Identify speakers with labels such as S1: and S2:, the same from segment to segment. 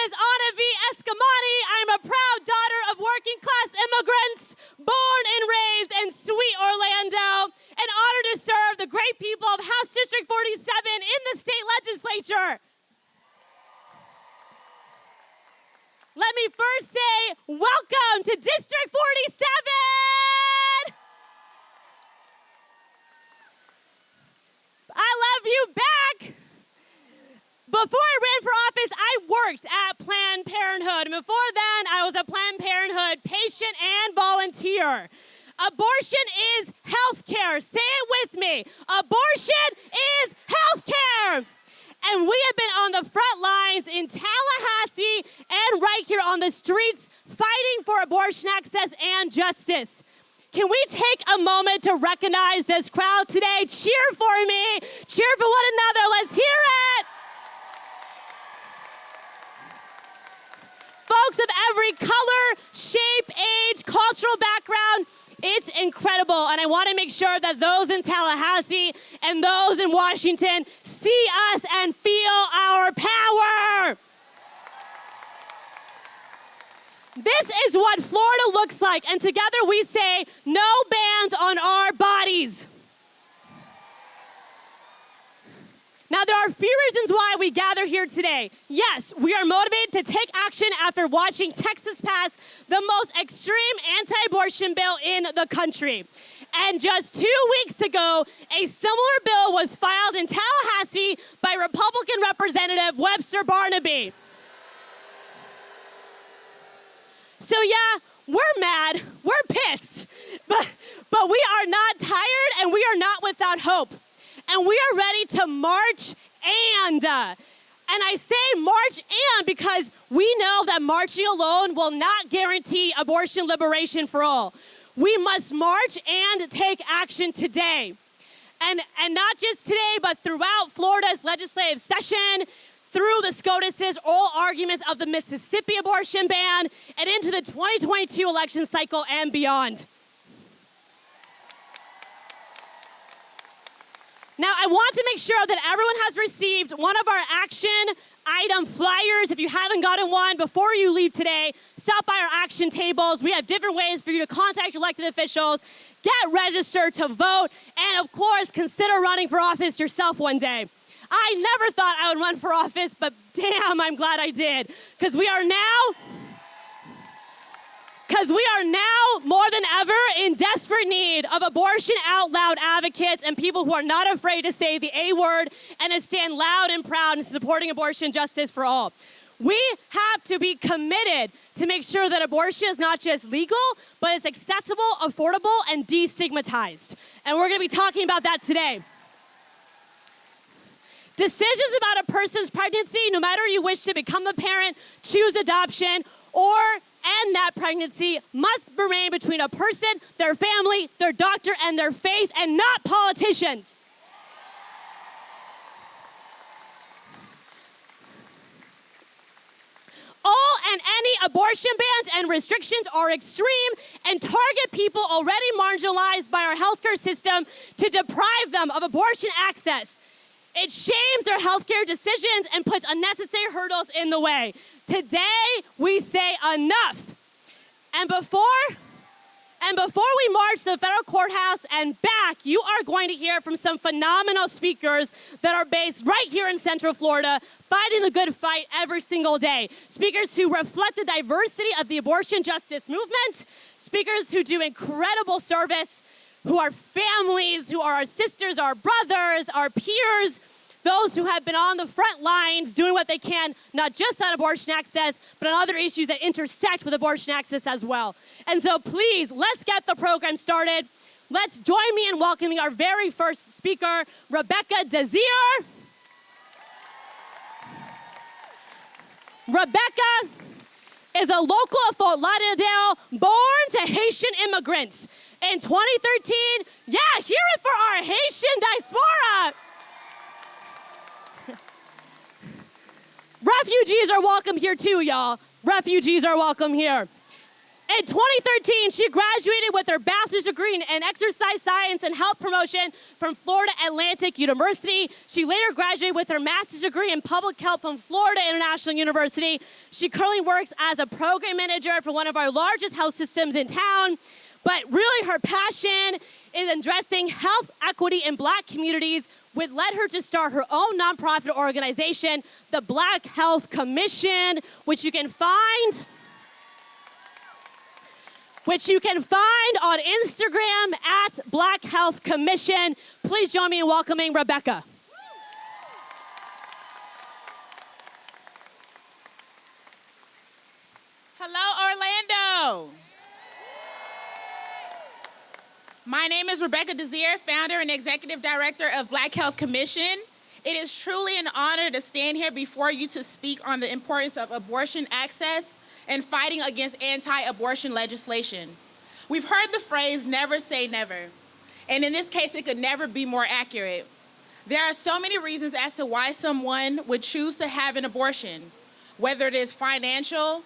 S1: is Ana V. Escamani. I'm a proud daughter of working-class immigrants, born and raised in sweet Orlando, and honored to serve the great people of House District 47 in the state legislature. Let me first say, welcome to District 47! I love you back! Before I ran for office, I worked at Planned Parenthood. And before then, I was a Planned Parenthood patient and volunteer. Abortion is health care. Say it with me. Abortion is health care. And we have been on the front lines in Tallahassee and right here on the streets fighting for abortion access and justice. Can we take a moment to recognize this crowd today? Cheer for me. Cheer for one another. Let's hear it. Folks of every color, shape, age, cultural background, it's incredible. And I want to make sure that those in Tallahassee and those in Washington see us and feel our power. This is what Florida looks like. And together we say, no bans on our bodies. Now, there are a few reasons why we gather here today. Yes, we are motivated to take action after watching Texas pass the most extreme anti-abortion bill in the country. And just 2 weeks ago, a similar bill was filed in Tallahassee by Republican Representative Webster Barnaby. So yeah, we're mad, we're pissed, but we are not tired and we are not without hope. And we are ready to march and I say march and because we know that marching alone will not guarantee abortion liberation for all. We must march and take action today. And not just today, but throughout Florida's legislative session, through the SCOTUS's oral arguments of the Mississippi abortion ban, and into the 2022 election cycle and beyond. Now, I want to make sure that everyone has received one of our action item flyers. If you haven't gotten one, before you leave today, stop by our action tables. We have different ways for you to contact elected officials, get registered to vote, and of course, consider running for office yourself one day. I never thought I would run for office, but damn, I'm glad I did. Because we are now more than ever in desperate need of abortion out loud advocates and people who are not afraid to say the A word and to stand loud and proud in supporting abortion justice for all. We have to be committed to make sure that abortion is not just legal, but it's accessible, affordable, and destigmatized. And we're going to be talking about that today. Decisions about a person's pregnancy, no matter you wish to become a parent, choose adoption, or end that pregnancy, must remain between a person, their family, their doctor, and their faith, and not politicians. All and any abortion bans and restrictions are extreme and target people already marginalized by our healthcare system to deprive them of abortion access. It shames their healthcare decisions and puts unnecessary hurdles in the way. Today, we say enough. And before we march to the federal courthouse and back, you are going to hear from some phenomenal speakers that are based right here in Central Florida, fighting the good fight every single day. Speakers who reflect the diversity of the abortion justice movement, speakers who do incredible service, who are families, who are our sisters, our brothers, our peers, those who have been on the front lines doing what they can, not just on abortion access, but on other issues that intersect with abortion access as well. And so please, let's get the program started. Let's join me in welcoming our very first speaker, Rebecca Desir. Rebecca is a local of Fort Lauderdale, born to Haitian immigrants. In 2013, hear it for our Haitian diaspora. Refugees are welcome here too, y'all. Refugees are welcome here. In 2013, she graduated with her bachelor's degree in exercise science and health promotion from Florida Atlantic University. She later graduated with her master's degree in public health from Florida International University. She currently works as a program manager for one of our largest health systems in town. But really her passion is addressing health equity in Black communities, which led her to start her own nonprofit organization, the Black Health Commission, which you can find on Instagram at Black Health Commission. Please join me in welcoming Rebecca.
S2: Hello, Orlando. My name is Rebecca Desir, founder and executive director of Black Health Commission. It is truly an honor to stand here before you to speak on the importance of abortion access and fighting against anti-abortion legislation. We've heard the phrase, never say never. And in this case, it could never be more accurate. There are so many reasons as to why someone would choose to have an abortion, whether it is financial,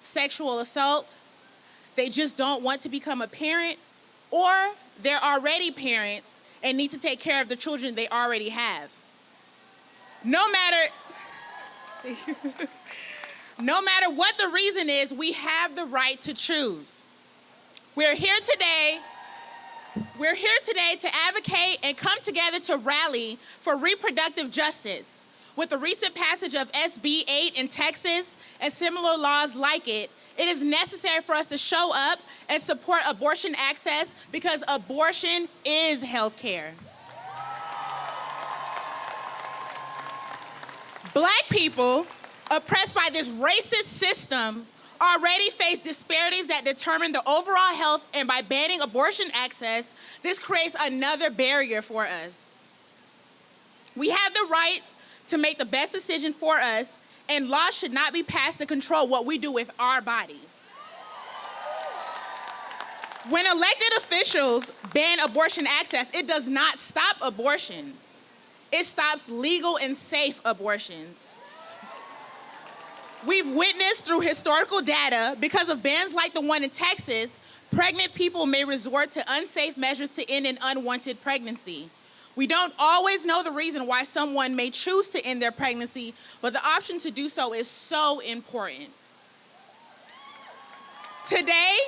S2: sexual assault, they just don't want to become a parent, or they're already parents and need to take care of the children they already have. No matter what the reason is, we have the right to choose. We're here today to advocate and come together to rally for reproductive justice. With the recent passage of SB 8 in Texas and similar laws like it, it is necessary for us to show up and support abortion access because abortion is health care. Black people oppressed by this racist system already face disparities that determine the overall health, and by banning abortion access, this creates another barrier for us. We have the right to make the best decision for us, and laws should not be passed to control what we do with our bodies. When elected officials ban abortion access, it does not stop abortions. It stops legal and safe abortions. We've witnessed through historical data, because of bans like the one in Texas, pregnant people may resort to unsafe measures to end an unwanted pregnancy. We don't always know the reason why someone may choose to end their pregnancy, but the option to do so is so important. Today,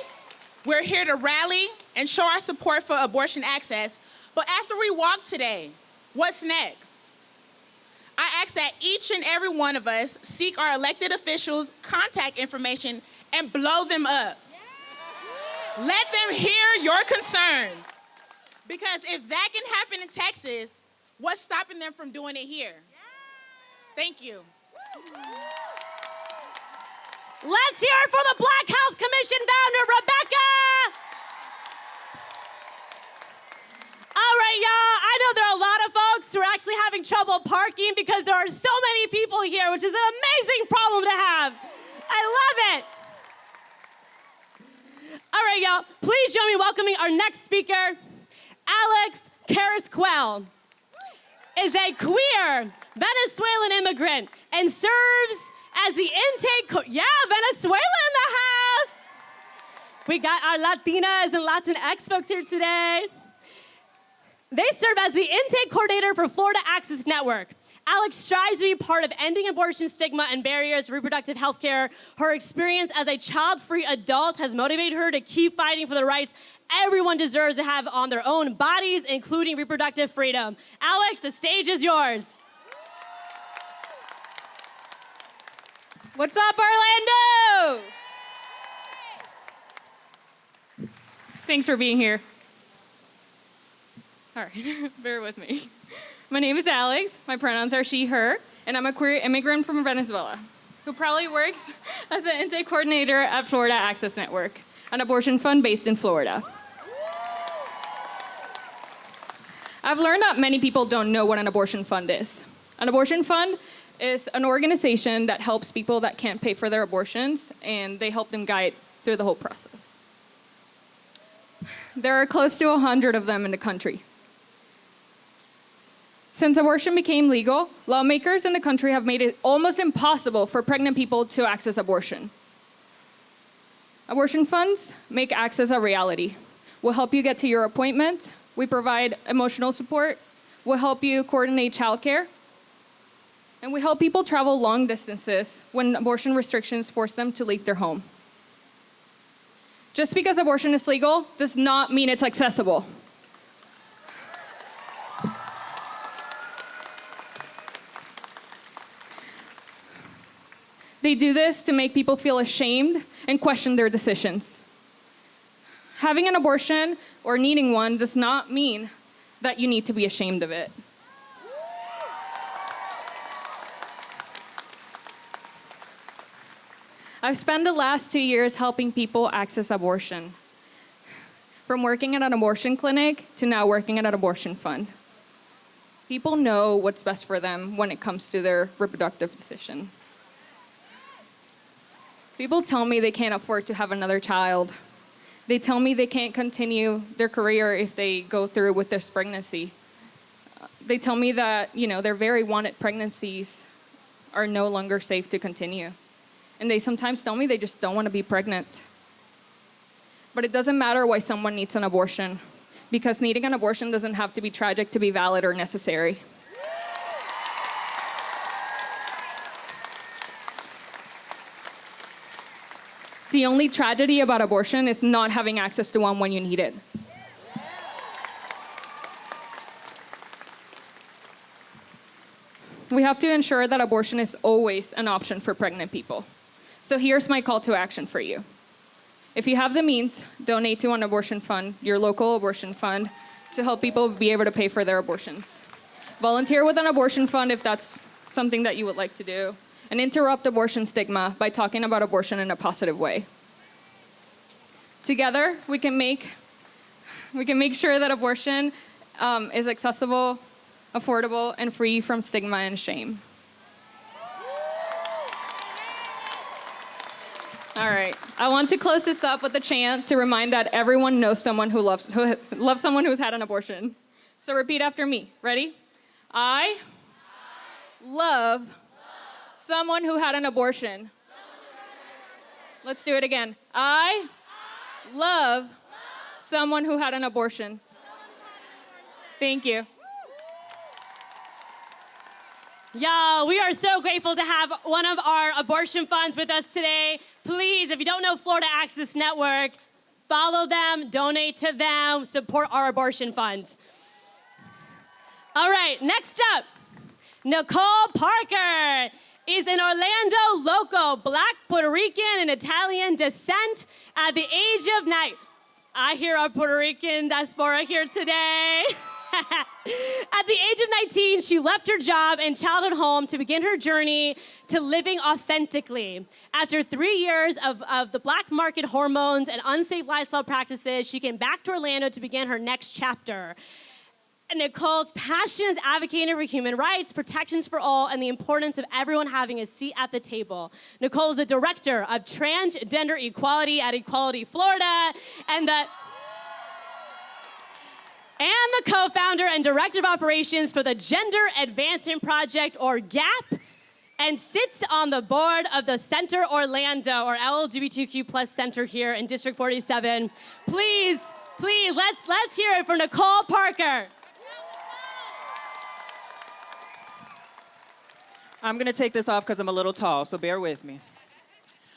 S2: we're here to rally and show our support for abortion access, but after we walk today, what's next? I ask that each and every one of us seek our elected officials' contact information and blow them up. Yeah. Let them hear your concerns. Because if that can happen in Texas, what's stopping them from doing it here? Yeah. Thank you.
S1: Let's hear it for the Black Health Commission founder, Rebecca. All right, y'all, I know there are a lot of folks who are actually having trouble parking because there are so many people here, which is an amazing problem to have. I love it. All right, y'all, please join me in welcoming our next speaker. Alyx Carrasquel is a queer Venezuelan immigrant and serves as the intake, Venezuela in the house. We got our Latinas and Latinx folks here today. They serve as the intake coordinator for Florida Access Network. Alyx strives to be part of ending abortion stigma and barriers to reproductive health care. Her experience as a child-free adult has motivated her to keep fighting for the rights everyone deserves to have on their own bodies, including reproductive freedom. Alyx, the stage is yours.
S3: What's up, Orlando? Thanks for being here. All right, bear with me. My name is Alyx, my pronouns are she, her, and I'm a queer immigrant from Venezuela who proudly works as an intake coordinator at Florida Access Network, an abortion fund based in Florida. I've learned that many people don't know what an abortion fund is. An abortion fund is an organization that helps people that can't pay for their abortions, and they help them guide through the whole process. There are close to 100 of them in the country. Since abortion became legal, lawmakers in the country have made it almost impossible for pregnant people to access abortion. Abortion funds make access a reality. We'll help you get to your appointment. We provide emotional support. We'll help you coordinate childcare. And we help people travel long distances when abortion restrictions force them to leave their home. Just because abortion is legal does not mean it's accessible. They do this to make people feel ashamed and question their decisions. Having an abortion or needing one does not mean that you need to be ashamed of it. I've spent the last 2 years helping people access abortion, from working at an abortion clinic to now working at an abortion fund. People know what's best for them when it comes to their reproductive decision. People tell me they can't afford to have another child. They tell me they can't continue their career if they go through with this pregnancy. They tell me that, their very wanted pregnancies are no longer safe to continue. And they sometimes tell me they just don't want to be pregnant. But it doesn't matter why someone needs an abortion, because needing an abortion doesn't have to be tragic to be valid or necessary. The only tragedy about abortion is not having access to one when you need it. We have to ensure that abortion is always an option for pregnant people. So here's my call to action for you. If you have the means, donate to an abortion fund, your local abortion fund, to help people be able to pay for their abortions. Volunteer with an abortion fund if that's something that you would like to do, and interrupt abortion stigma by talking about abortion in a positive way. Together, we can make sure that abortion is accessible, affordable, and free from stigma and shame. All right, I want to close this up with a chant to remind that everyone knows someone who loves someone who's had an abortion. So repeat after me. Ready? I love someone who had an abortion. Let's do it again. I love someone who had an abortion. Thank you.
S1: Y'all, we are so grateful to have one of our abortion funds with us today. Please, if you don't know Florida Access Network, follow them, donate to them, support our abortion funds. All right, next up, Nicole Parker is an Orlando local, Black, Puerto Rican, and Italian descent at the age of 9. I hear our Puerto Rican diaspora here today. At the age of 19, she left her job and childhood home to begin her journey to living authentically. After 3 years of the black market hormones and unsafe lifestyle practices, she came back to Orlando to begin her next chapter. Nicole's passion is advocating for human rights, protections for all, and the importance of everyone having a seat at the table. Nicole is the director of Transgender Equality at Equality Florida, and the co-founder and director of operations for the Gender Advancement Project, or GAP, and sits on the board of the Center Orlando, or LGBTQ+ Center here in District 47. Please, let's hear it for Nicole Parker.
S4: I'm going to take this off because I'm a little tall, so bear with me.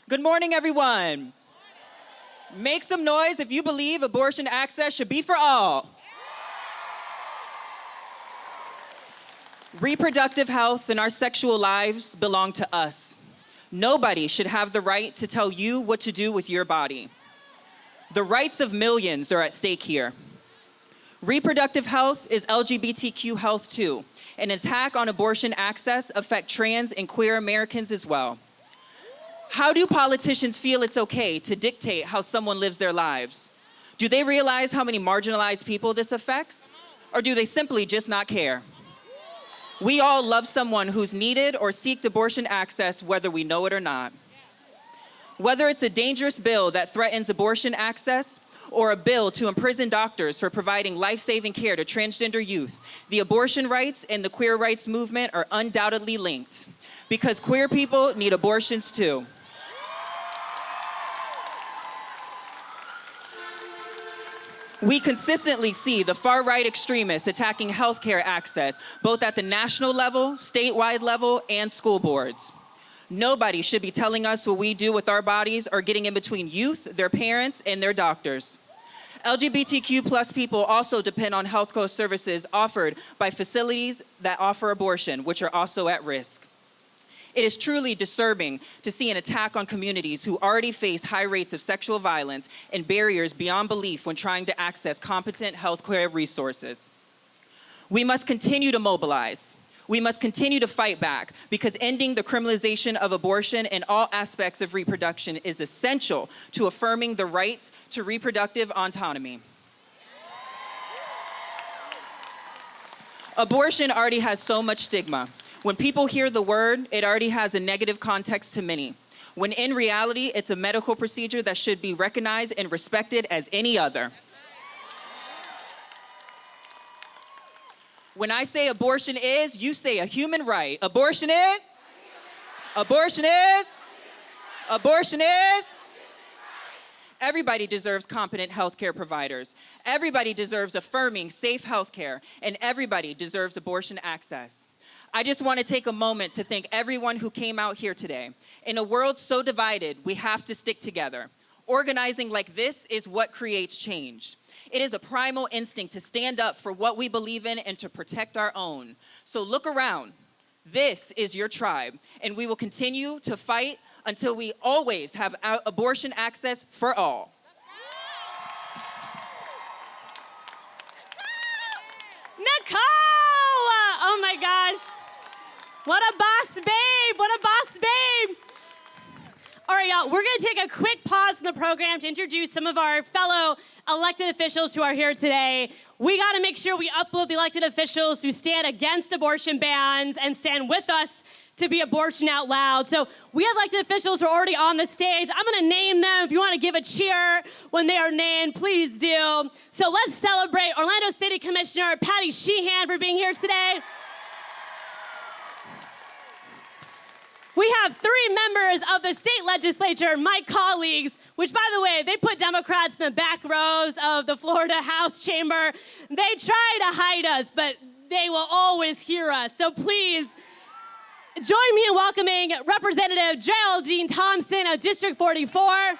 S4: Good morning, everyone. Make some noise if you believe abortion access should be for all. Reproductive health and our sexual lives belong to us. Nobody should have the right to tell you what to do with your body. The rights of millions are at stake here. Reproductive health is LGBTQ health too. An attack on abortion access affects trans and queer Americans as well. How do politicians feel it's okay to dictate how someone lives their lives? Do they realize how many marginalized people this affects? Or do they simply just not care? We all love someone who's needed or seeked abortion access, whether we know it or not. Whether it's a dangerous bill that threatens abortion access or a bill to imprison doctors for providing life-saving care to transgender youth, the abortion rights and the queer rights movement are undoubtedly linked, because queer people need abortions too. We consistently see the far-right extremists attacking healthcare access, both at the national level, statewide level, and school boards. Nobody should be telling us what we do with our bodies or getting in between youth, their parents, and their doctors. LGBTQ plus people also depend on healthcare services offered by facilities that offer abortion, which are also at risk. It is truly disturbing to see an attack on communities who already face high rates of sexual violence and barriers beyond belief when trying to access competent healthcare resources. We must continue to mobilize. We must continue to fight back because ending the criminalization of abortion and all aspects of reproduction is essential to affirming the rights to reproductive autonomy. Abortion already has so much stigma. When people hear the word, it already has a negative context to many, when in reality, it's a medical procedure that should be recognized and respected as any other. When I say abortion is, you say a human right. Abortion is? Abortion is? Abortion is? Everybody deserves competent healthcare providers. Everybody deserves affirming safe healthcare, and everybody deserves abortion access. I just want to take a moment to thank everyone who came out here today. In a world so divided, we have to stick together. Organizing like this is what creates change. It is a primal instinct to stand up for what we believe in and to protect our own. So look around. This is your tribe, and we will continue to fight until we always have abortion access for all.
S1: Nicole! Oh my gosh. What a boss babe! What a boss babe! All right, y'all, we're gonna take a quick pause in the program to introduce some of our fellow elected officials who are here today. We gotta make sure we upload the elected officials who stand against abortion bans and stand with us to be abortion out loud. So we have elected officials who are already on the stage. I'm gonna name them. If you wanna give a cheer when they are named, please do. So let's celebrate Orlando City Commissioner Patty Sheehan for being here today. We have 3 members of the state legislature, my colleagues, which, by the way, they put Democrats in the back rows of the Florida House chamber. They try to hide us, but they will always hear us. So please join me in welcoming Representative Geraldine Thompson of District 44,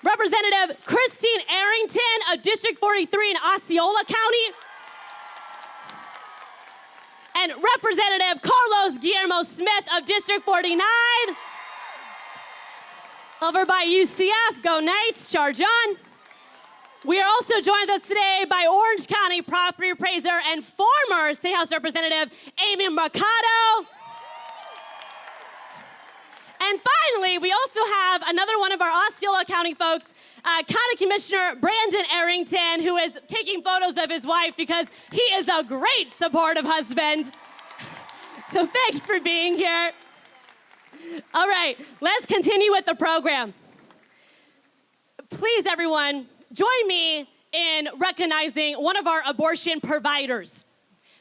S1: Representative Christine Arrington of District 43 in Osceola County, and Representative Carlos Guillermo Smith of District 49. Over by UCF, go Knights, charge on. We are also joined with us today by Orange County property appraiser and former State House Representative Amy Mercado. And finally, we also have another one of our Osceola County folks, County Commissioner Brandon Arrington, who is taking photos of his wife because he is a great supportive husband. So thanks for being here. All right, let's continue with the program. Please, everyone, join me in recognizing one of our abortion providers.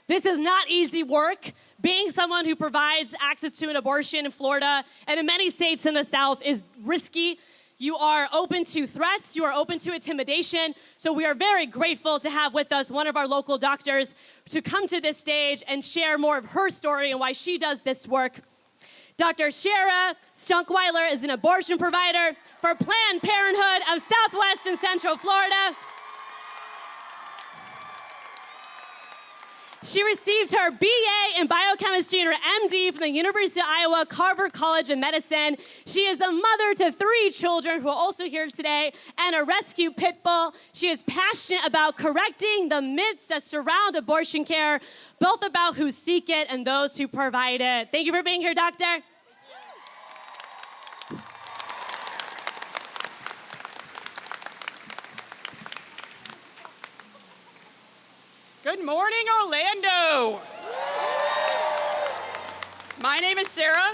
S1: This is not easy work. Being someone who provides access to an abortion in Florida and in many states in the South is risky. You are open to threats, you are open to intimidation. So we are very grateful to have with us one of our local doctors to come to this stage and share more of her story and why she does this work. Dr. Shara Stunkweiler is an abortion provider for Planned Parenthood of Southwest and Central Florida. She received her BA in biochemistry and her MD from the University of Iowa Carver College of Medicine. She is the mother to 3 children who are also here today and a rescue pit bull. She is passionate about correcting the myths that surround abortion care, both about who seek it and those who provide it. Thank you for being here, Doctor.
S5: Good morning, Orlando. My name is Sarah,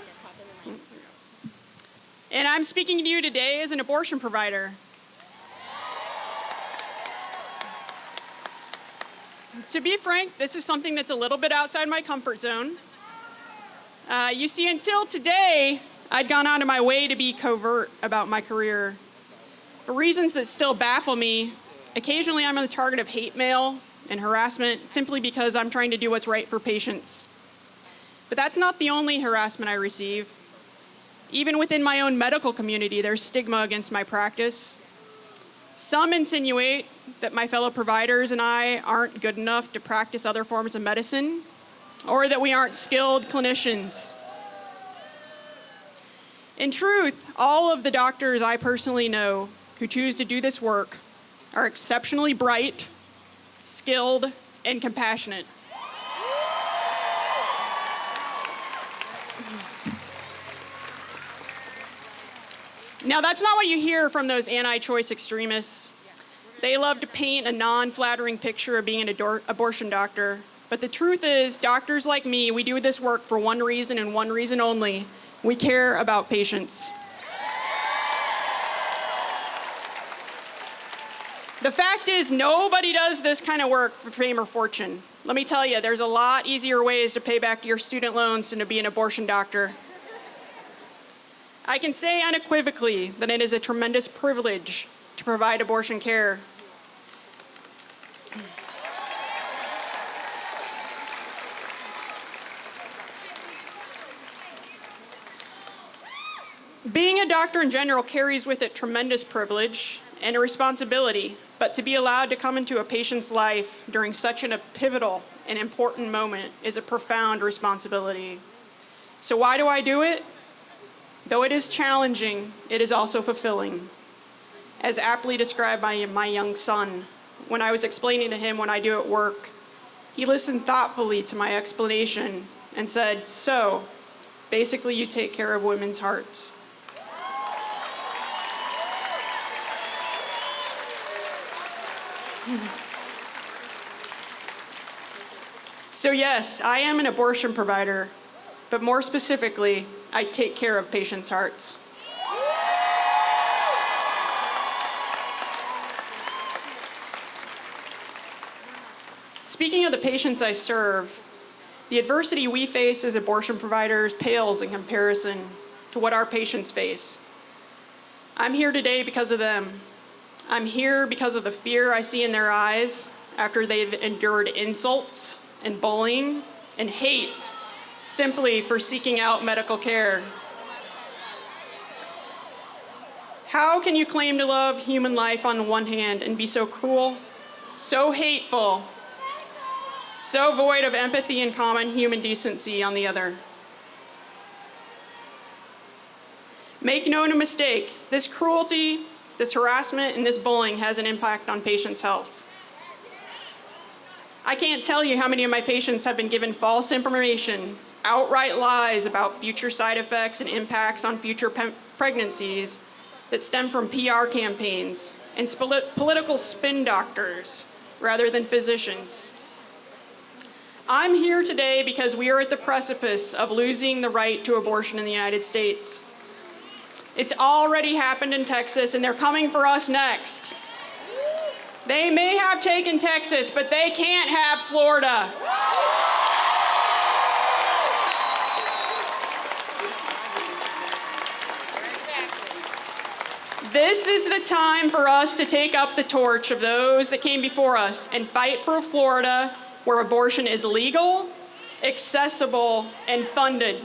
S5: and I'm speaking to you today as an abortion provider. To be frank, this is something that's a little bit outside my comfort zone. You see, until today, I'd gone out of my way to be covert about my career. For reasons that still baffle me, occasionally I'm the target of hate mail and harassment simply because I'm trying to do what's right for patients. But that's not the only harassment I receive. Even within my own medical community, there's stigma against my practice. Some insinuate that my fellow providers and I aren't good enough to practice other forms of medicine, or that we aren't skilled clinicians. In truth, all of the doctors I personally know who choose to do this work are exceptionally bright, skilled, and compassionate. Now, that's not what you hear from those anti-choice extremists. They love to paint a non-flattering picture of being an abortion doctor. But the truth is, doctors like me, we do this work for one reason and one reason only. We care about patients. The fact is, nobody does this kind of work for fame or fortune. Let me tell you, there's a lot easier ways to pay back your student loans than to be an abortion doctor. I can say unequivocally that it is a tremendous privilege to provide abortion care. Being a doctor in general carries with it tremendous privilege and a responsibility, but to be allowed to come into a patient's life during such a pivotal and important moment is a profound responsibility. So why do I do it? Though it is challenging, it is also fulfilling. As aptly described by my young son, when I was explaining to him what I do at work, he listened thoughtfully to my explanation and said, "So, basically you take care of women's hearts." So yes, I am an abortion provider, but more specifically, I take care of patients' hearts. Speaking of the patients I serve, the adversity we face as abortion providers pales in comparison to what our patients face. I'm here today because of them. I'm here because of the fear I see in their eyes after they've endured insults and bullying and hate simply for seeking out medical care. How can you claim to love human life on one hand and be so cruel, so hateful, so void of empathy and common human decency on the other? Make no mistake, this cruelty, this harassment, and this bullying has an impact on patients' health. I can't tell you how many of my patients have been given false information, outright lies about future side effects and impacts on future pregnancies that stem from PR campaigns and political spin doctors rather than physicians. I'm here today because we are at the precipice of losing the right to abortion in the United States. It's already happened in Texas, and they're coming for us next. They may have taken Texas, but they can't have Florida. This is the time for us to take up the torch of those that came before us and fight for a Florida where abortion is legal, accessible, and funded.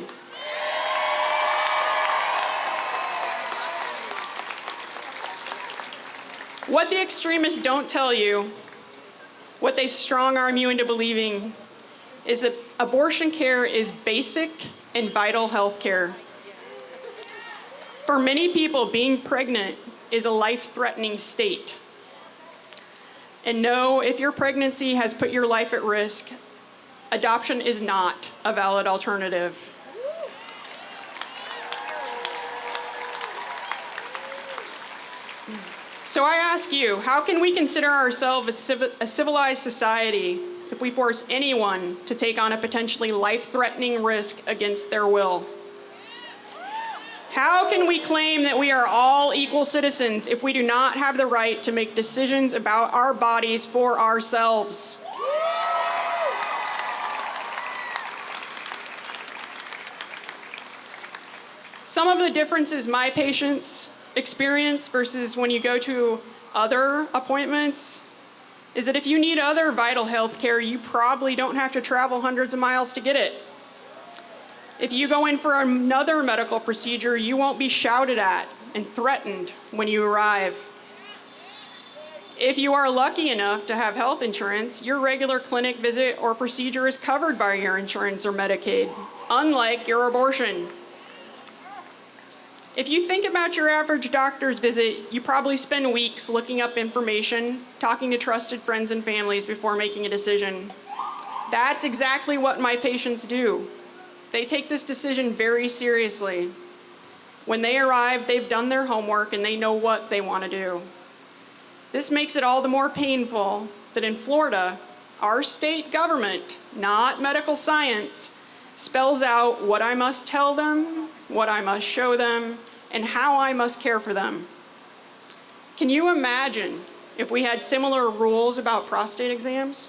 S5: What the extremists don't tell you, what they strong-arm you into believing, is that abortion care is basic and vital health care. For many people, being pregnant is a life-threatening state. And no, if your pregnancy has put your life at risk, adoption is not a valid alternative. So I ask you, how can we consider ourselves a civilized society if we force anyone to take on a potentially life-threatening risk against their will? How can we claim that we are all equal citizens if we do not have the right to make decisions about our bodies for ourselves? Some of the differences my patients experience versus when you go to other appointments is that if you need other vital health care, you probably don't have to travel hundreds of miles to get it. If you go in for another medical procedure, you won't be shouted at and threatened when you arrive. If you are lucky enough to have health insurance, your regular clinic visit or procedure is covered by your insurance or Medicaid, unlike your abortion. If you think about your average doctor's visit, you probably spend weeks looking up information, talking to trusted friends and families before making a decision. That's exactly what my patients do. They take this decision very seriously. When they arrive, they've done their homework and they know what they want to do. This makes it all the more painful that in Florida, our state government, not medical science, spells out what I must tell them, what I must show them, and how I must care for them. Can you imagine if we had similar rules about prostate exams?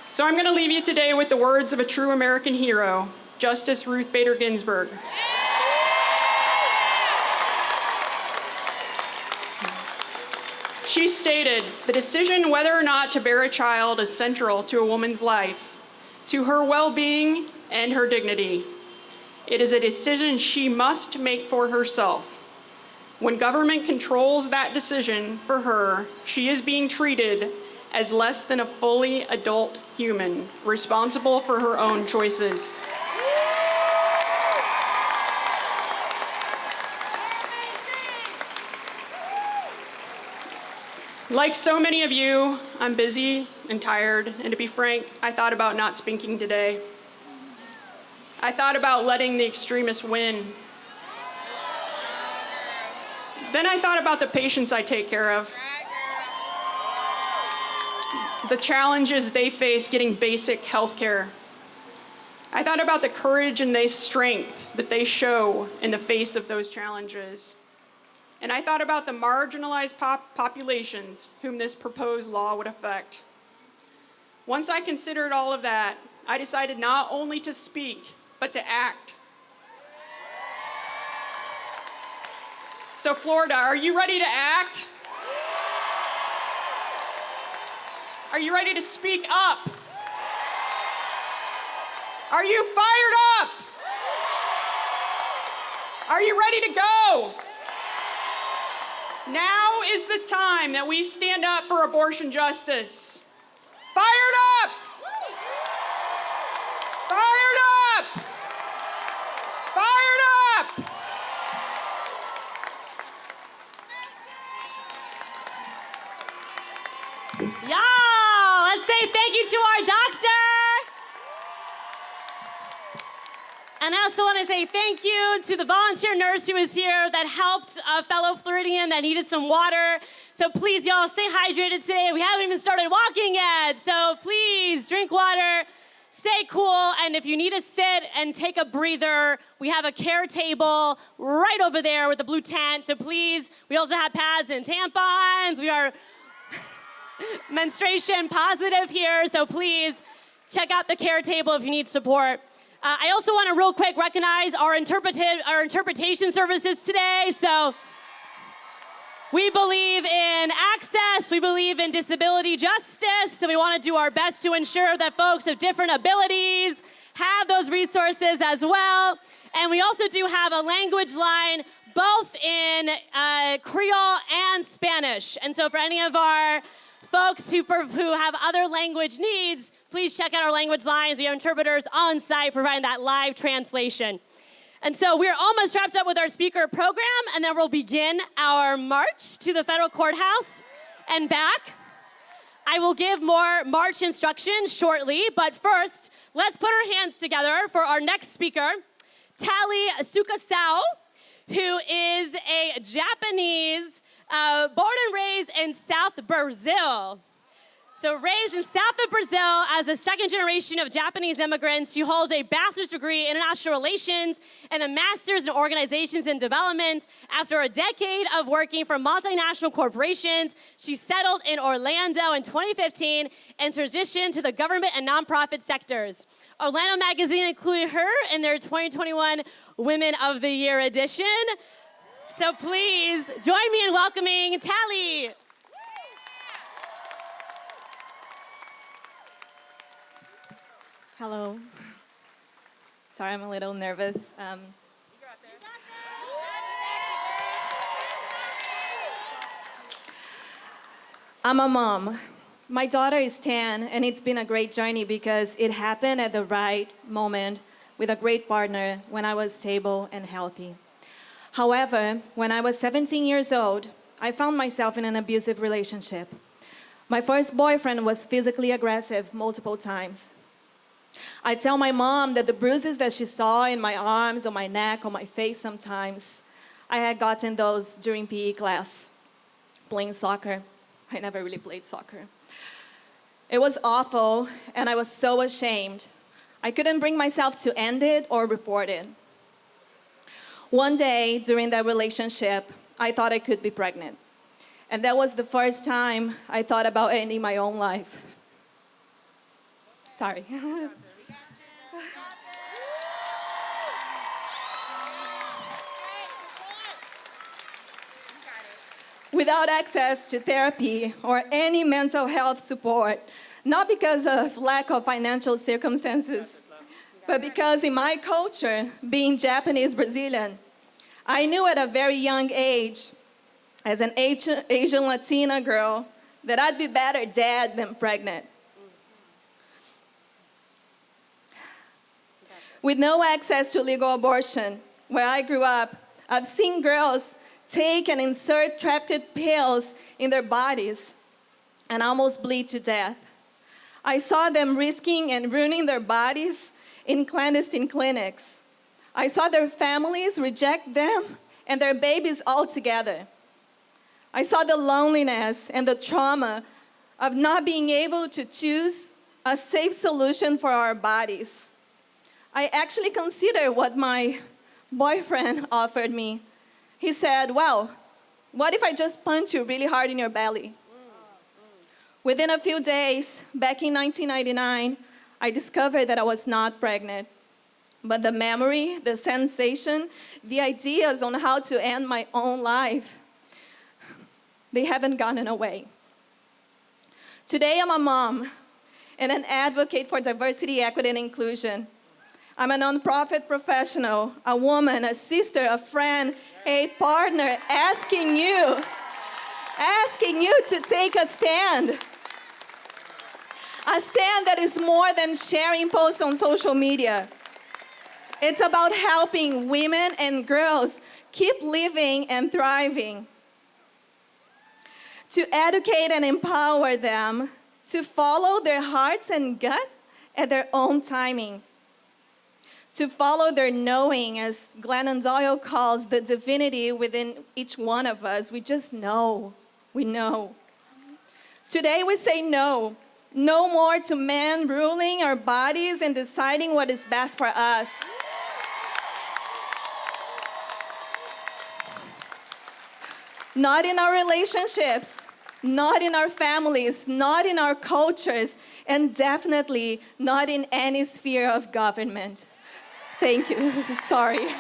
S5: So I'm going to leave you today with the words of a true American hero, Justice Ruth Bader Ginsburg. She stated, "The decision whether or not to bear a child is central to a woman's life, to her well-being and her dignity. It is a decision she must make for herself. When government controls that decision for her, she is being treated as less than a fully adult human, responsible for her own choices." Like so many of you, I'm busy and tired, and to be frank, I thought about not speaking today. I thought about letting the extremists win. Then I thought about the patients I take care of, the challenges they face getting basic health care. I thought about the courage and the strength that they show in the face of those challenges. And I thought about the marginalized populations whom this proposed law would affect. Once I considered all of that, I decided not only to speak, but to act. So Florida, are you ready to act? Are you ready to speak up? Are you fired up? Are you ready to go? Now is the time that we stand up for abortion justice. Fired up! Fired up! Fired up!
S1: Y'all, let's say thank you to our doctor. And I also want to say thank you to the volunteer nurse who was here that helped a fellow Floridian that needed some water. So please, y'all, stay hydrated today. We haven't even started walking yet. So please drink water, stay cool. And if you need to sit and take a breather, we have a care table right over there with a blue tent. So please, we also have pads and tampons. We are menstruation positive here. So please check out the care table if you need support. I also want to real quick recognize our interpretation services today. So we believe in access, we believe in disability justice, and we want to do our best to ensure that folks of different abilities have those resources as well. And we also do have a language line both in Creole and Spanish. And so for any of our folks who have other language needs, please check out our language lines. We have interpreters on site providing that live translation. And so we're almost wrapped up with our speaker program, and then we'll begin our march to the federal courthouse and back. I will give more march instructions shortly, but first, let's put our hands together for our next speaker, Tali Sukasao, who is a Japanese, born and raised in South Brazil. So raised in south of Brazil as a second generation of Japanese immigrants, she holds a bachelor's degree in international relations and a master's in organizations and development. After a decade of working for multinational corporations, she settled in Orlando in 2015 and transitioned to the government and nonprofit sectors. Orlando Magazine included her in their 2021 Women of the Year edition. So please join me in welcoming Tally.
S6: Hello. Sorry, I'm a little nervous. I'm a mom. My daughter is 10, and it's been a great journey because it happened at the right moment with a great partner when I was stable and healthy. However, when I was 17 years old, I found myself in an abusive relationship. My first boyfriend was physically aggressive multiple times. I tell my mom that the bruises that she saw in my arms, on my neck, on my face sometimes, I had gotten those during PE class, playing soccer. I never really played soccer. It was awful, and I was so ashamed. I couldn't bring myself to end it or report it. One day during that relationship, I thought I could be pregnant. And that was the first time I thought about ending my own life. Sorry. Without access to therapy or any mental health support, not because of lack of financial circumstances, but because in my culture, being Japanese Brazilian, I knew at a very young age, as an Asian Latina girl, that I'd be better dead than pregnant. With no access to legal abortion, where I grew up, I've seen girls take and insert trafficked pills in their bodies and almost bleed to death. I saw them risking and ruining their bodies in clandestine clinics. I saw their families reject them and their babies altogether. I saw the loneliness and the trauma of not being able to choose a safe solution for our bodies. I actually considered what my boyfriend offered me. He said, well, what if I just punch you really hard in your belly? Within a few days, back in 1999, I discovered that I was not pregnant. But the memory, the sensation, the ideas on how to end my own life, they haven't gotten away. Today, I'm a mom and an advocate for diversity, equity, and inclusion. I'm a nonprofit professional, a woman, a sister, a friend, a partner, asking you to take a stand. A stand that is more than sharing posts on social media. It's about helping women and girls keep living and thriving. To educate and empower them to follow their hearts and gut at their own timing. To follow their knowing, as Glennon Doyle calls the divinity within each one of us. We just know. We know. Today we say no. No more to men ruling our bodies and deciding what is best for us. Not in our relationships, not in our families, not in our cultures, and definitely not in any sphere of government. Thank you. Sorry.
S1: Can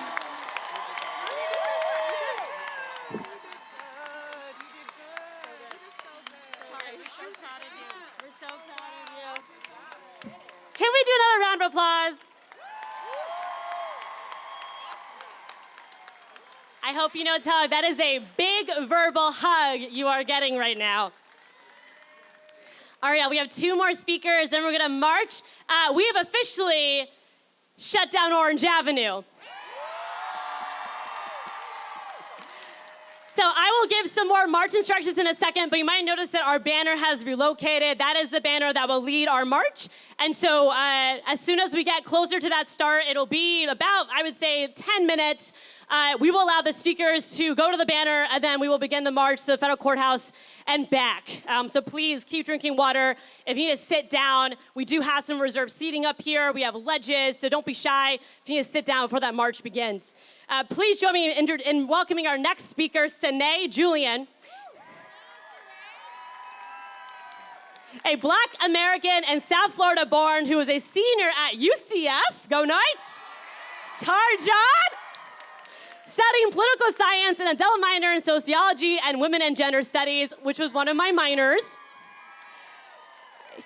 S1: we do another round of applause? I hope you know, Tally, that is a big verbal hug you are getting right now. All right, we have two more speakers, then we're gonna march. We have officially shut down Orange Avenue. So I will give some more march instructions in a second, but you might notice that our banner has relocated. That is the banner that will lead our march. And so as soon as we get closer to that start, it'll be about, I would say, 10 minutes We will allow the speakers to go to the banner, and then we will begin the march to the federal courthouse and back. So please keep drinking water. If you need to sit down, we do have some reserved seating up here. We have ledges, so don't be shy if you need to sit down before that march begins. Please join me in welcoming our next speaker, Cine Julian. A Black American and South Florida born who is a senior at UCF, go Knights, charge on, studying political science and a double minor in sociology and women and gender studies, which was one of my minors.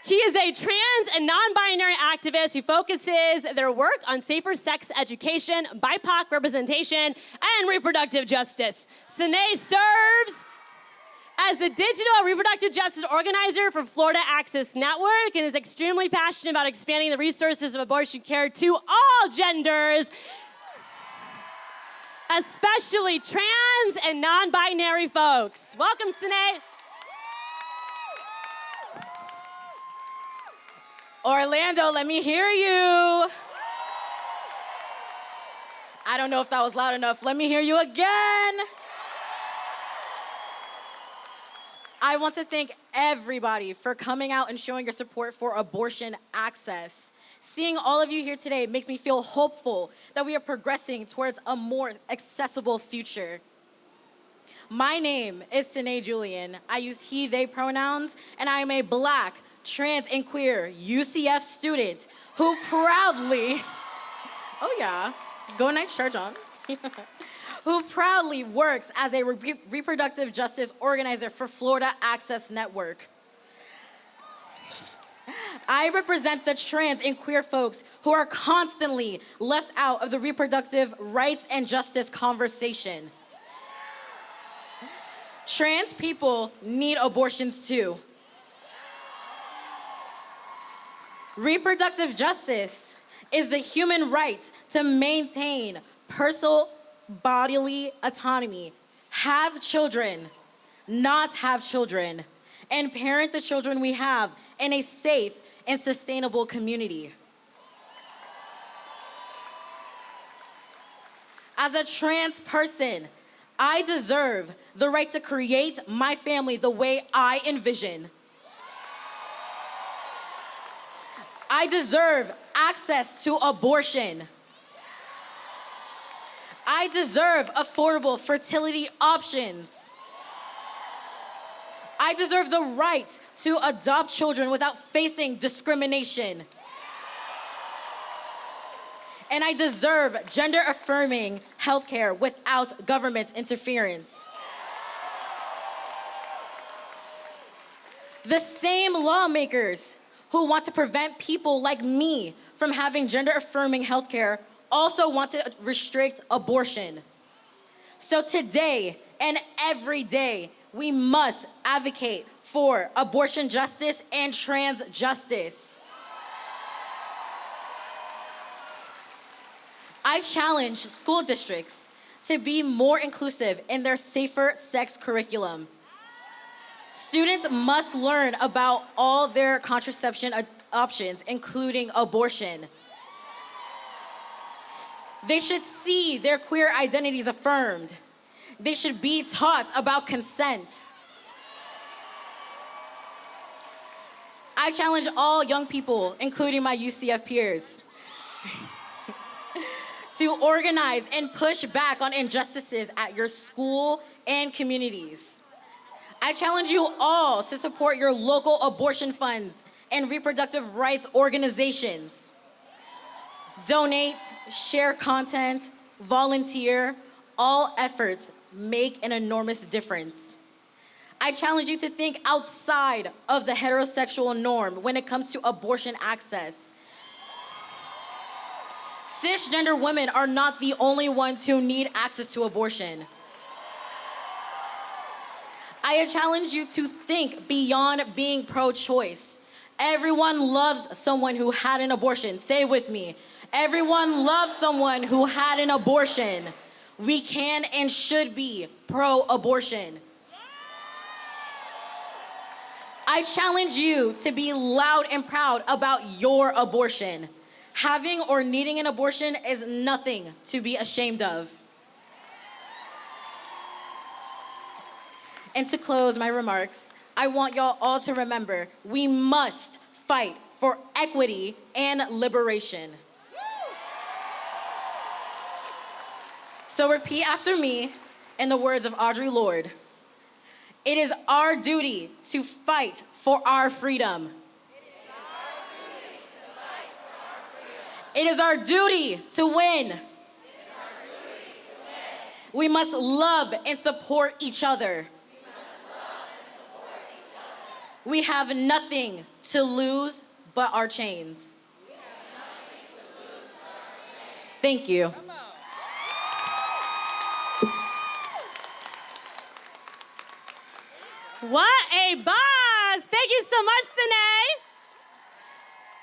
S1: He is a trans and non-binary activist who focuses their work on safer sex education, BIPOC representation, and reproductive justice. Ciné serves as the digital reproductive justice organizer for Florida Access Network and is extremely passionate about expanding the resources of abortion care to all genders, especially trans and non-binary folks. Welcome, Ciné.
S7: Orlando, let me hear you. I don't know if that was loud enough. Let me hear you again. I want to thank everybody for coming out and showing your support for abortion access. Seeing all of you here today makes me feel hopeful that we are progressing towards a more accessible future. My name is Cine Julian. I use he, they pronouns, and I am a Black, trans, and queer UCF student who proudly, oh yeah, go Knights, charge on, who proudly works as a reproductive justice organizer for Florida Access Network. I represent the trans and queer folks who are constantly left out of the reproductive rights and justice conversation. Trans people need abortions too. Reproductive justice is the human right to maintain personal bodily autonomy, have children, not have children, and parent the children we have in a safe and sustainable community. As a trans person, I deserve the right to create my family the way I envision. I deserve access to abortion. I deserve affordable fertility options. I deserve the right to adopt children without facing discrimination. And I deserve gender-affirming healthcare without government interference. The same lawmakers who want to prevent people like me from having gender-affirming healthcare also want to restrict abortion. So today and every day, we must advocate for abortion justice and trans justice. I challenge school districts to be more inclusive in their safer sex curriculum. Students must learn about all their contraception options, including abortion. They should see their queer identities affirmed. They should be taught about consent. I challenge all young people, including my UCF peers, to organize and push back on injustices at your school and communities. I challenge you all to support your local abortion funds and reproductive rights organizations. Donate, share content, volunteer. All efforts make an enormous difference. I challenge you to think outside of the heterosexual norm when it comes to abortion access. Cisgender women are not the only ones who need access to abortion. I challenge you to think beyond being pro-choice. Everyone loves someone who had an abortion. Say it with me. Everyone loves someone who had an abortion. We can and should be pro-abortion. I challenge you to be loud and proud about your abortion. Having or needing an abortion is nothing to be ashamed of. And to close my remarks, I want y'all all to remember, we must fight for equity and liberation. So repeat after me in the words of Audre Lorde. It is our duty to fight for our freedom. It is our duty to win. We must love and support each other. We have nothing to lose but our chains. Thank you.
S1: What a boss! Thank you so much, Ciné.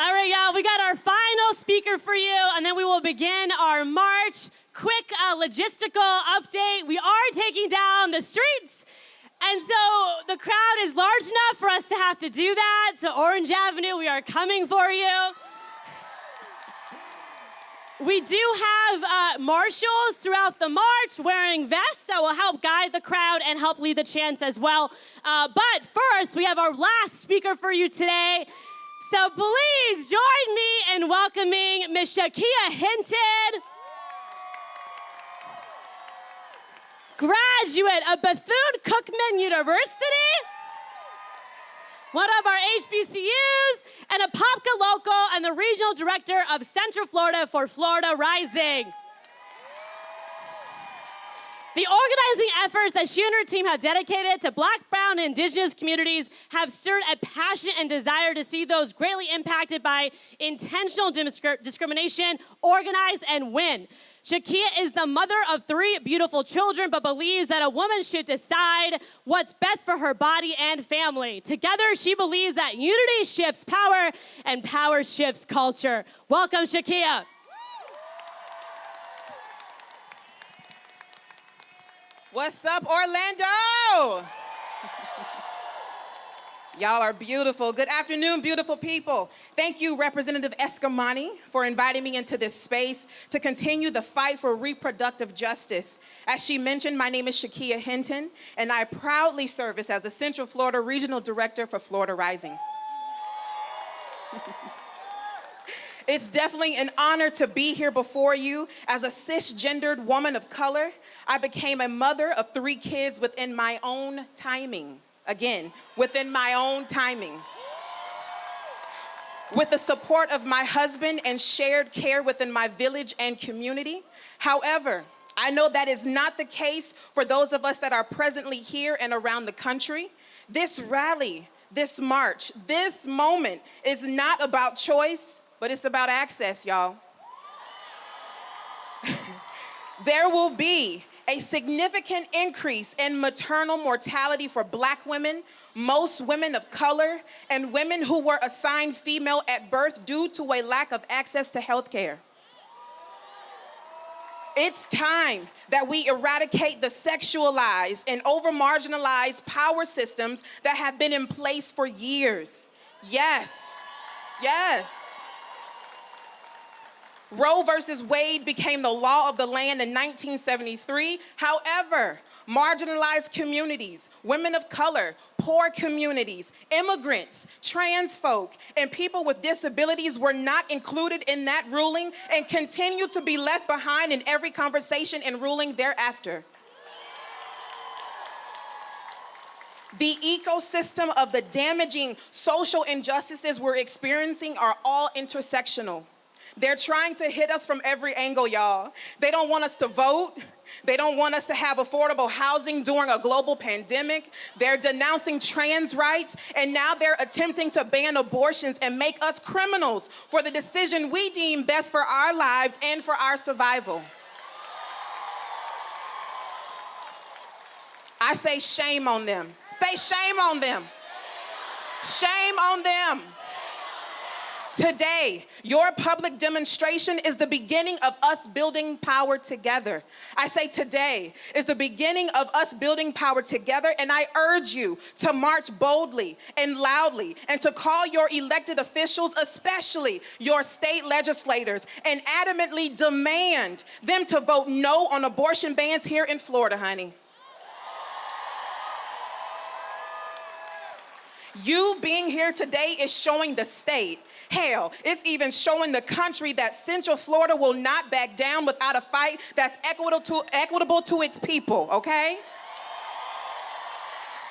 S1: All right, y'all, we got our final speaker for you, and then we will begin our march. Quick logistical update. We are taking down the streets, and so the crowd is large enough for us to have to do that. So Orange Avenue, we are coming for you. We do have marshals throughout the march wearing vests that will help guide the crowd and help lead the chants as well. But first, we have our last speaker for you today. So please join me in welcoming Ms. Shakia Hinton, graduate of Bethune-Cookman University, one of our HBCUs, and a POPCA local and the regional director of Central Florida for Florida Rising. The organizing efforts that she and her team have dedicated to Black, Brown, and Indigenous communities have stirred a passion and desire to see those greatly impacted by intentional discrimination organize and win. Shakia is the mother of 3 beautiful children, but believes that a woman should decide what's best for her body and family. Together, she believes that unity shifts power and power shifts culture. Welcome, Shakia.
S8: What's up, Orlando? Y'all are beautiful. Good afternoon, beautiful people. Thank you, Representative Escamani, for inviting me into this space to continue the fight for reproductive justice. As she mentioned, my name is Shakia Hinton, and I proudly service as the Central Florida Regional Director for Florida Rising. It's definitely an honor to be here before you. As a cisgendered woman of color, I became a mother of 3 kids within my own timing. Again, within my own timing. With the support of my husband and shared care within my village and community. However, I know that is not the case for those of us that are presently here and around the country. This rally, this march, this moment is not about choice, but it's about access, y'all. There will be a significant increase in maternal mortality for Black women, most women of color, and women who were assigned female at birth due to a lack of access to health care. It's time that we eradicate the sexualized and over-marginalized power systems that have been in place for years. Yes, yes. Roe versus Wade became the law of the land in 1973. However, marginalized communities, women of color, poor communities, immigrants, trans folk, and people with disabilities were not included in that ruling and continue to be left behind in every conversation and ruling thereafter. The ecosystem of the damaging social injustices we're experiencing are all intersectional. They're trying to hit us from every angle, y'all. They don't want us to vote. They don't want us to have affordable housing during a global pandemic. They're denouncing trans rights, and now they're attempting to ban abortions and make us criminals for the decision we deem best for our lives and for our survival. I say shame on them. Say shame on them. Shame on them. Today, your public demonstration is the beginning of us building power together. I say today is the beginning of us building power together, and I urge you to march boldly and loudly and to call your elected officials, especially your state legislators, and adamantly demand them to vote no on abortion bans here in Florida, honey. You being here today is showing the state. Hell, it's even showing the country that Central Florida will not back down without a fight that's equitable to its people, okay?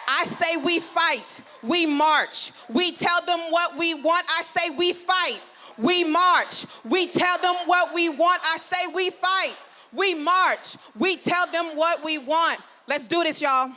S8: I say we fight, we march, we tell them what we want. I say we fight, we march, we tell them what we want. I say we fight, we march, we tell them what we want. Let's do this, y'all.